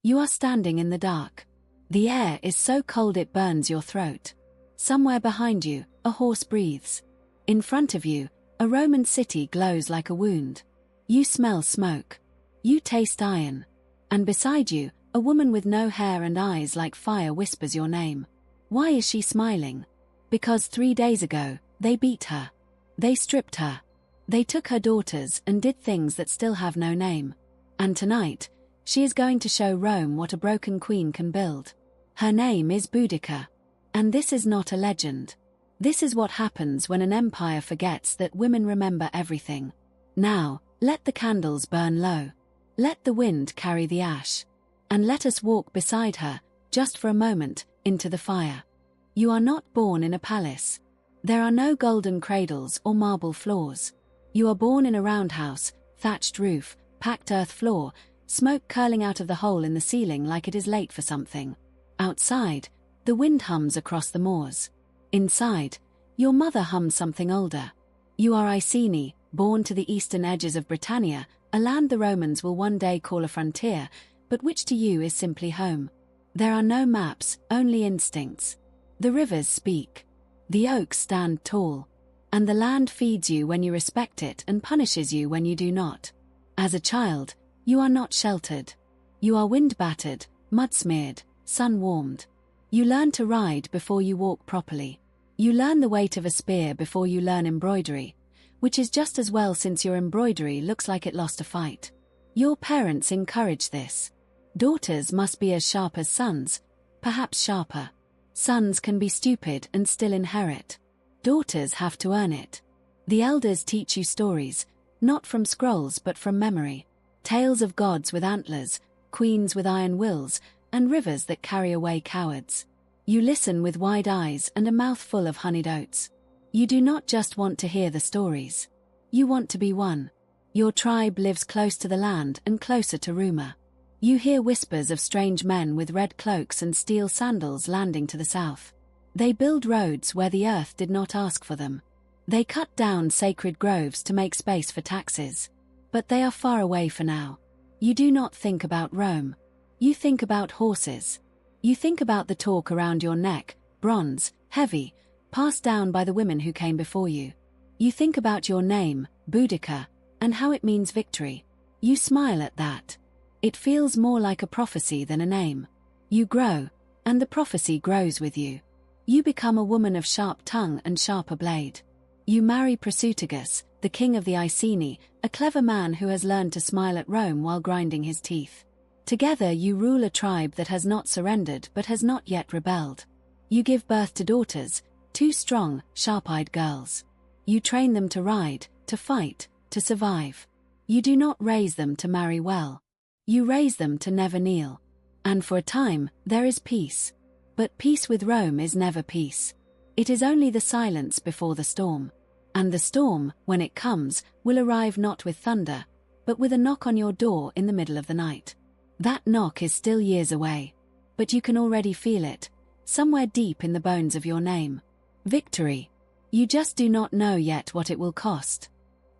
You are standing in the dark. The air is so cold it burns your throat. Somewhere behind you, a horse breathes. In front of you, a Roman city glows like a wound. You smell smoke. You taste iron. And beside you, a woman with no hair and eyes like fire whispers your name. Why is she smiling? Because 3 days ago, they beat her. They stripped her. They took her daughters and did things that still have no name. And tonight, she is going to show Rome what a broken queen can build. Her name is Boudica. And this is not a legend. This is what happens when an empire forgets that women remember everything. Now, let the candles burn low. Let the wind carry the ash. And let us walk beside her, just for a moment, into the fire. You are not born in a palace. There are no golden cradles or marble floors. You are born in a roundhouse, thatched roof, packed earth floor, smoke curling out of the hole in the ceiling like it is late for something. Outside, the wind hums across the moors. Inside, your mother hums something older. You are Iceni, born to the eastern edges of Britannia, a land the Romans will one day call a frontier, but which to you is simply home. There are no maps, only instincts. The rivers speak. The oaks stand tall. And the land feeds you when you respect it and punishes you when you do not. As a child, you are not sheltered. You are wind-battered, mud-smeared, sun-warmed. You learn to ride before you walk properly. You learn the weight of a spear before you learn embroidery, which is just as well since your embroidery looks like it lost a fight. Your parents encourage this. Daughters must be as sharp as sons, perhaps sharper. Sons can be stupid and still inherit. Daughters have to earn it. The elders teach you stories, not from scrolls but from memory. Tales of gods with antlers, queens with iron wills, and rivers that carry away cowards. You listen with wide eyes and a mouth full of honeyed oats. You do not just want to hear the stories. You want to be one. Your tribe lives close to the land and closer to rumor. You hear whispers of strange men with red cloaks and steel sandals landing to the south. They build roads where the earth did not ask for them. They cut down sacred groves to make space for taxes. But they are far away for now. You do not think about Rome. You think about horses. You think about the talk around your neck, bronze, heavy, passed down by the women who came before you. You think about your name, Boudica, and how it means victory. You smile at that. It feels more like a prophecy than a name. You grow, and the prophecy grows with you. You become a woman of sharp tongue and sharper blade. You marry Prasutagus, the king of the Iceni, a clever man who has learned to smile at Rome while grinding his teeth. Together you rule a tribe that has not surrendered but has not yet rebelled. You give birth to daughters, 2 strong, sharp-eyed girls. You train them to ride, to fight, to survive. You do not raise them to marry well. You raise them to never kneel. And for a time, there is peace. But peace with Rome is never peace. It is only the silence before the storm. And the storm, when it comes, will arrive not with thunder, but with a knock on your door in the middle of the night. That knock is still years away. But you can already feel it, somewhere deep in the bones of your name. Victory. You just do not know yet what it will cost.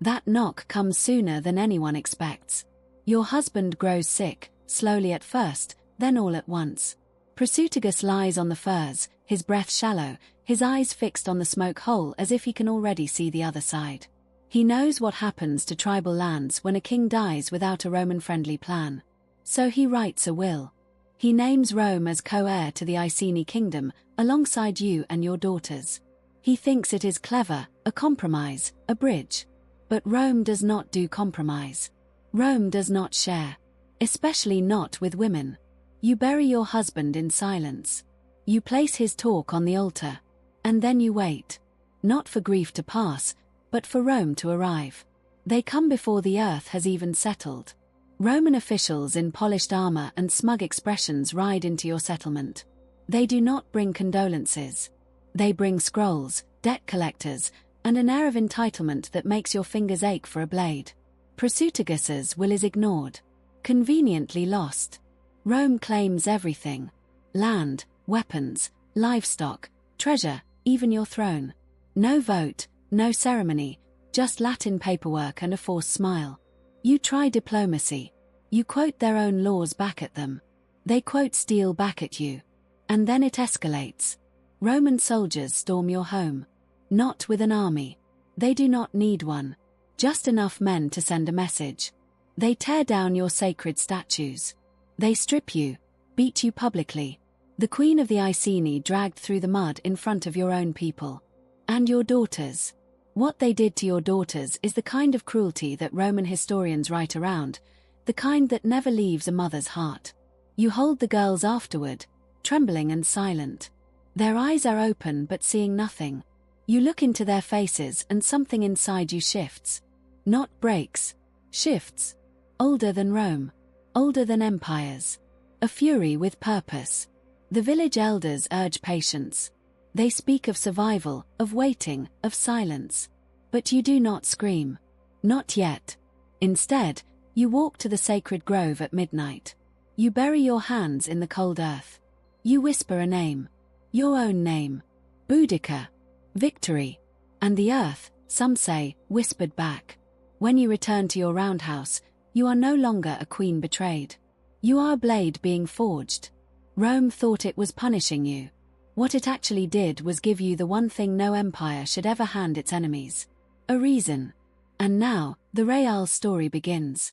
That knock comes sooner than anyone expects. Your husband grows sick, slowly at first, then all at once. Prasutagus lies on the furs, his breath shallow, his eyes fixed on the smoke hole as if he can already see the other side. He knows what happens to tribal lands when a king dies without a Roman-friendly plan. So he writes a will. He names Rome as co-heir to the Iceni kingdom, alongside you and your daughters. He thinks it is clever, a compromise, a bridge. But Rome does not do compromise. Rome does not share. Especially not with women. You bury your husband in silence. You place his talk on the altar. And then you wait. Not for grief to pass, but for Rome to arrive. They come before the earth has even settled. Roman officials in polished armor and smug expressions ride into your settlement. They do not bring condolences. They bring scrolls, debt collectors, and an air of entitlement that makes your fingers ache for a blade. Prasutagus's will is ignored. Conveniently lost. Rome claims everything. Land, weapons, livestock, treasure, even your throne. No vote, no ceremony, just Latin paperwork and a forced smile. You try diplomacy. You quote their own laws back at them. They quote steel back at you. And then it escalates. Roman soldiers storm your home. Not with an army. They do not need one. Just enough men to send a message. They tear down your sacred statues. They strip you, beat you publicly. The queen of the Iceni dragged through the mud in front of your own people. And your daughters. What they did to your daughters is the kind of cruelty that Roman historians write around, the kind that never leaves a mother's heart. You hold the girls afterward, trembling and silent. Their eyes are open but seeing nothing. You look into their faces and something inside you shifts. Not breaks. Shifts. Older than Rome. Older than empires. A fury with purpose. The village elders urge patience. They speak of survival, of waiting, of silence. But you do not scream. Not yet. Instead, you walk to the sacred grove at midnight. You bury your hands in the cold earth. You whisper a name. Your own name. Boudica. Victory. And the earth, some say, whispered back. When you return to your roundhouse, you are no longer a queen betrayed. You are a blade being forged. Rome thought it was punishing you. What it actually did was give you the one thing no empire should ever hand its enemies. A reason. And now, the real story begins.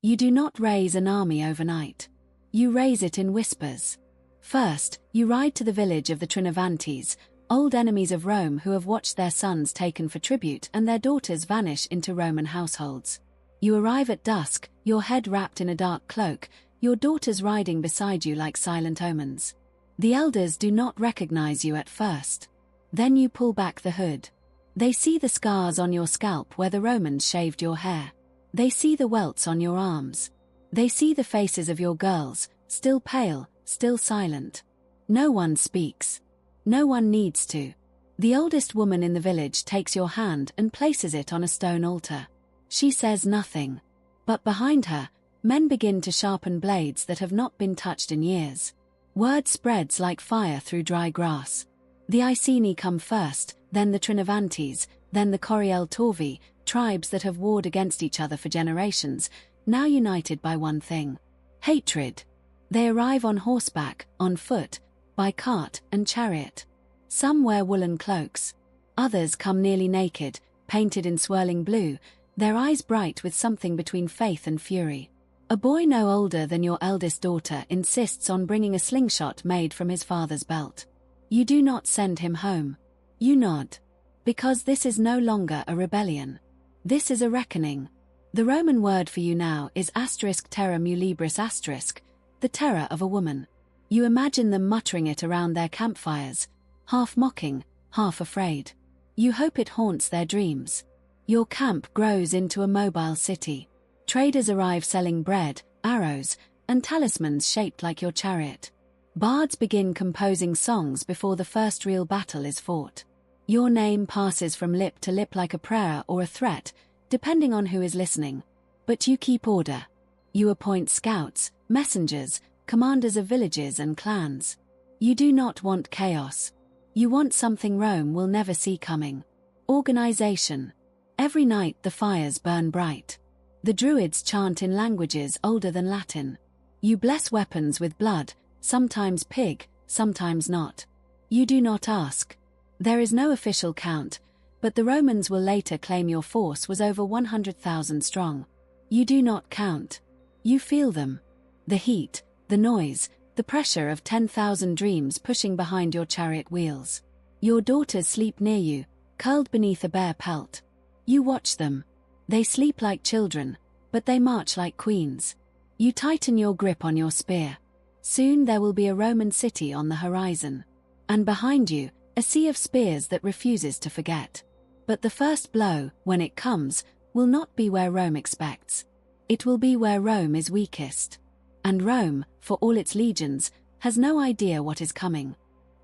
You do not raise an army overnight. You raise it in whispers. First, you ride to the village of the Trinovantes, old enemies of Rome who have watched their sons taken for tribute and their daughters vanish into Roman households. You arrive at dusk, your head wrapped in a dark cloak, your daughters riding beside you like silent omens. The elders do not recognize you at first. Then you pull back the hood. They see the scars on your scalp where the Romans shaved your hair. They see the welts on your arms. They see the faces of your girls, still pale, still silent. No one speaks. No one needs to. The oldest woman in the village takes your hand and places it on a stone altar. She says nothing. But behind her, men begin to sharpen blades that have not been touched in years. Word spreads like fire through dry grass. The Iceni come first, then the Trinovantes, then the Coriel Torvi, tribes that have warred against each other for generations, now united by one thing: hatred. They arrive on horseback, on foot, by cart and chariot. Some wear woolen cloaks. Others come nearly naked, painted in swirling blue, their eyes bright with something between faith and fury. A boy no older than your eldest daughter insists on bringing a slingshot made from his father's belt. You do not send him home. You nod. Because this is no longer a rebellion. This is a reckoning. The Roman word for you now is *terra mulibris*, the terror of a woman. You imagine them muttering it around their campfires, half mocking, half afraid. You hope it haunts their dreams. Your camp grows into a mobile city. Traders arrive selling bread, arrows, and talismans shaped like your chariot. Bards begin composing songs before the first real battle is fought. Your name passes from lip to lip like a prayer or a threat, depending on who is listening. But you keep order. You appoint scouts, messengers, commanders of villages and clans. You do not want chaos. You want something Rome will never see coming. Organization. Every night the fires burn bright. The Druids chant in languages older than Latin. You bless weapons with blood, sometimes pig, sometimes not. You do not ask. There is no official count, but the Romans will later claim your force was over 100,000 strong. You do not count. You feel them. The heat, the noise, the pressure of 10,000 dreams pushing behind your chariot wheels. Your daughters sleep near you, curled beneath a bare pelt. You watch them. They sleep like children, but they march like queens. You tighten your grip on your spear. Soon there will be a Roman city on the horizon. And behind you, a sea of spears that refuses to forget. But the first blow, when it comes, will not be where Rome expects. It will be where Rome is weakest. And Rome, for all its legions, has no idea what is coming.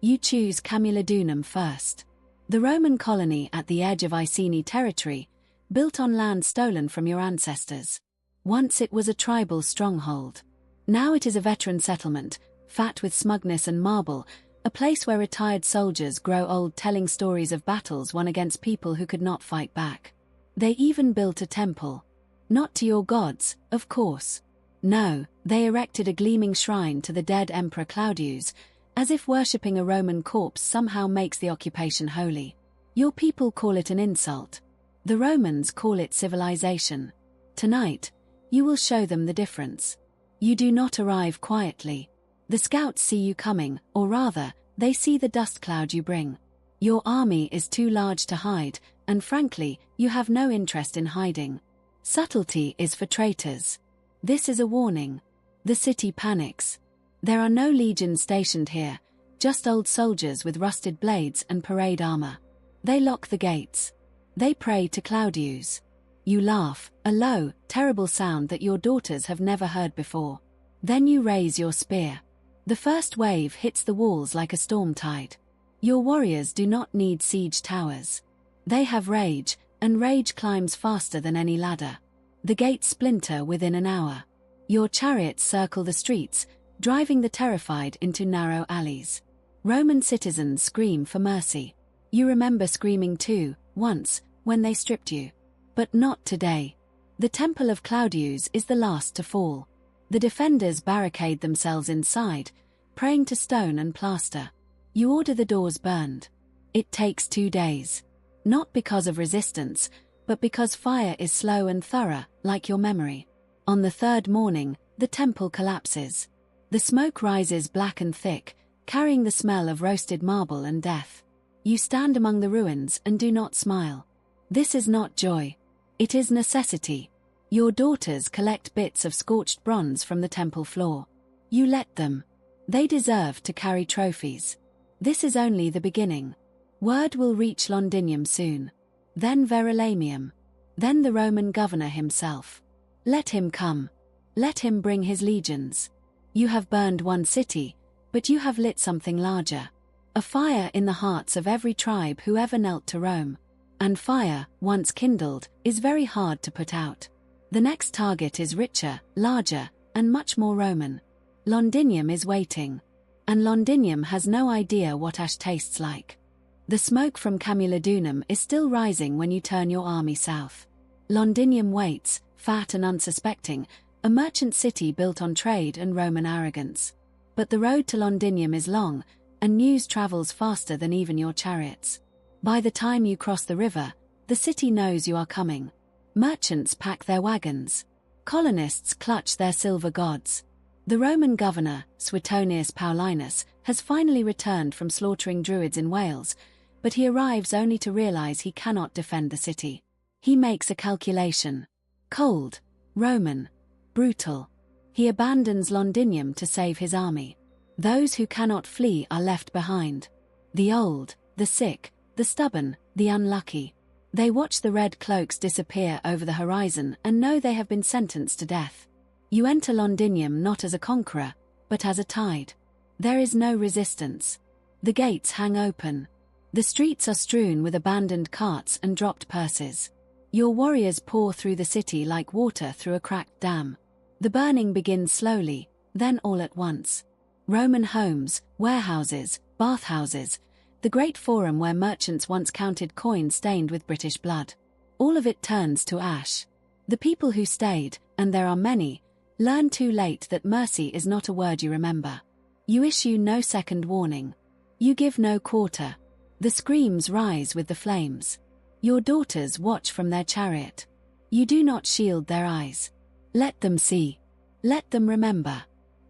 You choose Camulodunum first. The Roman colony at the edge of Iceni territory, built on land stolen from your ancestors. Once it was a tribal stronghold. Now it is a veteran settlement, fat with smugness and marble, a place where retired soldiers grow old telling stories of battles won against people who could not fight back. They even built a temple. Not to your gods, of course, No, they erected a gleaming shrine to the dead Emperor Claudius, as if worshipping a Roman corpse somehow makes the occupation holy. Your people call it an insult. The Romans call it civilization. Tonight, you will show them the difference. You do not arrive quietly. The scouts see you coming, or rather, they see the dust cloud you bring. Your army is too large to hide, and frankly, you have no interest in hiding. Subtlety is for traitors. This is a warning. The city panics. There are no legions stationed here, just old soldiers with rusted blades and parade armor. They lock the gates. They pray to Claudius. You laugh, a low, terrible sound that your daughters have never heard before. Then you raise your spear. The first wave hits the walls like a storm tide. Your warriors do not need siege towers. They have rage, and rage climbs faster than any ladder. The gates splinter within an hour. Your chariots circle the streets, driving the terrified into narrow alleys. Roman citizens scream for mercy. You remember screaming too, once, when they stripped you. But not today. The temple of Claudius is the last to fall. The defenders barricade themselves inside, praying to stone and plaster. You order the doors burned. It takes 2 days. Not because of resistance, but because fire is slow and thorough, like your memory. On the third morning, the temple collapses. The smoke rises black and thick, carrying the smell of roasted marble and death. You stand among the ruins and do not smile. This is not joy. It is necessity. Your daughters collect bits of scorched bronze from the temple floor. You let them. They deserve to carry trophies. This is only the beginning. Word will reach Londinium soon. Then Verulamium. Then the Roman governor himself. Let him come. Let him bring his legions. You have burned one city, but you have lit something larger. A fire in the hearts of every tribe who ever knelt to Rome. And fire, once kindled, is very hard to put out. The next target is richer, larger, and much more Roman. Londinium is waiting. And Londinium has no idea what ash tastes like. The smoke from Camulodunum is still rising when you turn your army south. Londinium waits, fat and unsuspecting, a merchant city built on trade and Roman arrogance. But the road to Londinium is long, and news travels faster than even your chariots. By the time you cross the river, the city knows you are coming. Merchants pack their wagons. Colonists clutch their silver gods. The Roman governor, Suetonius Paulinus, has finally returned from slaughtering Druids in Wales, but he arrives only to realize he cannot defend the city. He makes a calculation. Cold, Roman, brutal. He abandons Londinium to save his army. Those who cannot flee are left behind. The old, the sick, the stubborn, the unlucky. They watch the red cloaks disappear over the horizon and know they have been sentenced to death. You enter Londinium not as a conqueror, but as a tide. There is no resistance. The gates hang open. The streets are strewn with abandoned carts and dropped purses. Your warriors pour through the city like water through a cracked dam. The burning begins slowly, then all at once. Roman homes, warehouses, bathhouses, the great forum where merchants once counted coins stained with British blood. All of it turns to ash. The people who stayed, and there are many, learn too late that mercy is not a word you remember. You issue no second warning. You give no quarter. The screams rise with the flames. Your daughters watch from their chariot. You do not shield their eyes. Let them see. Let them remember.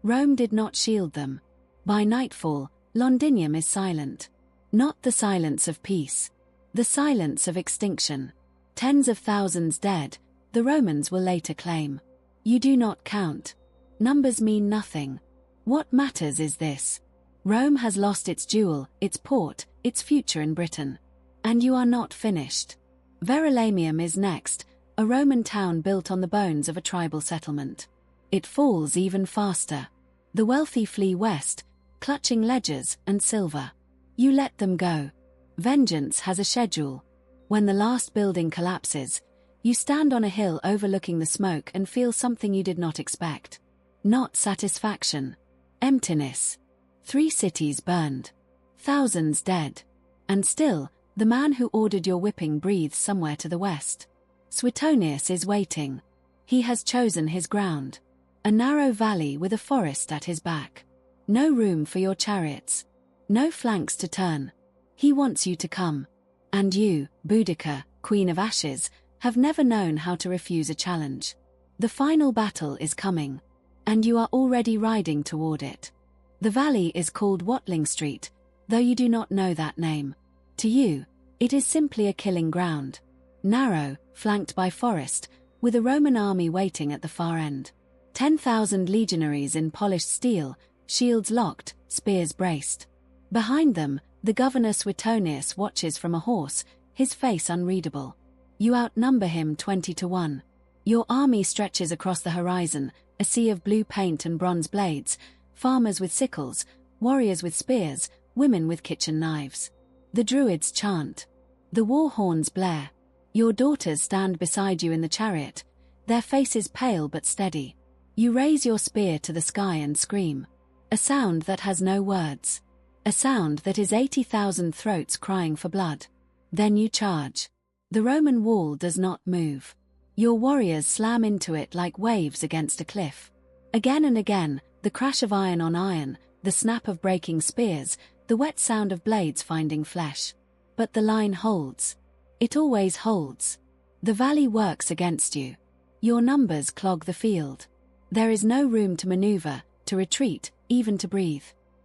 Rome did not shield them. By nightfall, Londinium is silent. Not the silence of peace. The silence of extinction. Tens of thousands dead, the Romans will later claim. You do not count. Numbers mean nothing. What matters is this. Rome has lost its jewel, its port, its future in Britain. And you are not finished. Verulamium is next, a Roman town built on the bones of a tribal settlement. It falls even faster. The wealthy flee west, clutching ledgers and silver. You let them go. Vengeance has a schedule. When the last building collapses, you stand on a hill overlooking the smoke and feel something you did not expect. Not satisfaction. Emptiness. 3 cities burned. Thousands dead. And still, the man who ordered your whipping breathes somewhere to the west. Suetonius is waiting. He has chosen his ground. A narrow valley with a forest at his back. No room for your chariots. No flanks to turn. He wants you to come. And you, Boudica, Queen of Ashes, have never known how to refuse a challenge. The final battle is coming. And you are already riding toward it. The valley is called Watling Street, though you do not know that name. To you, it is simply a killing ground. Narrow, flanked by forest, with a Roman army waiting at the far end. 10,000 legionaries in polished steel, shields locked, spears braced. Behind them, the governor Suetonius watches from a horse, his face unreadable. You outnumber him 20-1. Your army stretches across the horizon, a sea of blue paint and bronze blades, farmers with sickles, warriors with spears, women with kitchen knives. The druids chant. The war horns blare. Your daughters stand beside you in the chariot, their faces pale but steady. You raise your spear to the sky and scream. A sound that has no words. A sound that is 80,000 throats crying for blood. Then you charge. The Roman wall does not move. Your warriors slam into it like waves against a cliff. Again and again, the crash of iron on iron, the snap of breaking spears, the wet sound of blades finding flesh. But the line holds. It always holds. The valley works against you. Your numbers clog the field. There is no room to maneuver, to retreat, even to breathe.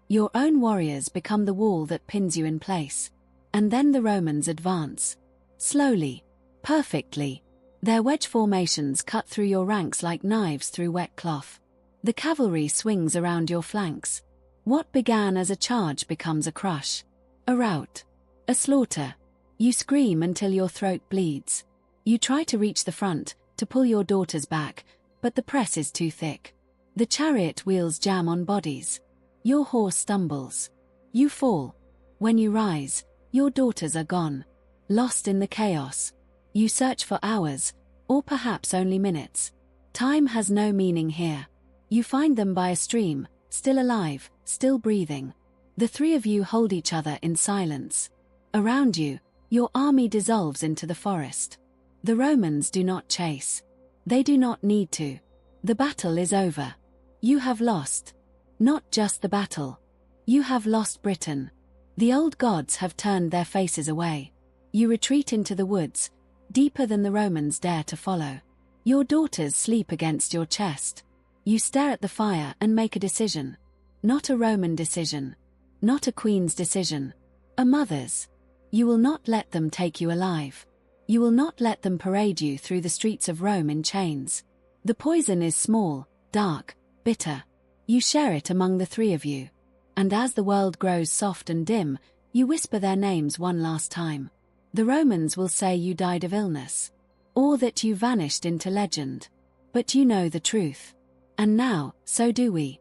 Your own warriors become the wall that pins you in place. And then the Romans advance. Slowly. Perfectly. Their wedge formations cut through your ranks like knives through wet cloth. The cavalry swings around your flanks. What began as a charge becomes a crush. A rout. A slaughter. You scream until your throat bleeds. You try to reach the front, to pull your daughters back, but the press is too thick. The chariot wheels jam on bodies. Your horse stumbles. You fall. When you rise, your daughters are gone. Lost in the chaos. You search for hours, or perhaps only minutes. Time has no meaning here. You find them by a stream, still alive, still breathing. The three of you hold each other in silence. Around you, your army dissolves into the forest. The Romans do not chase. They do not need to. The battle is over. You have lost. Not just the battle. You have lost Britain. The old gods have turned their faces away. You retreat into the woods, deeper than the Romans dare to follow. Your daughters sleep against your chest. You stare at the fire and make a decision. Not a Roman decision. Not a queen's decision. A mother's. You will not let them take you alive. You will not let them parade you through the streets of Rome in chains. The poison is small, dark, bitter. You share it among the three of you. And as the world grows soft and dim, you whisper their names one last time. The Romans will say you died of illness. Or that you vanished into legend. But you know the truth. And now, so do we.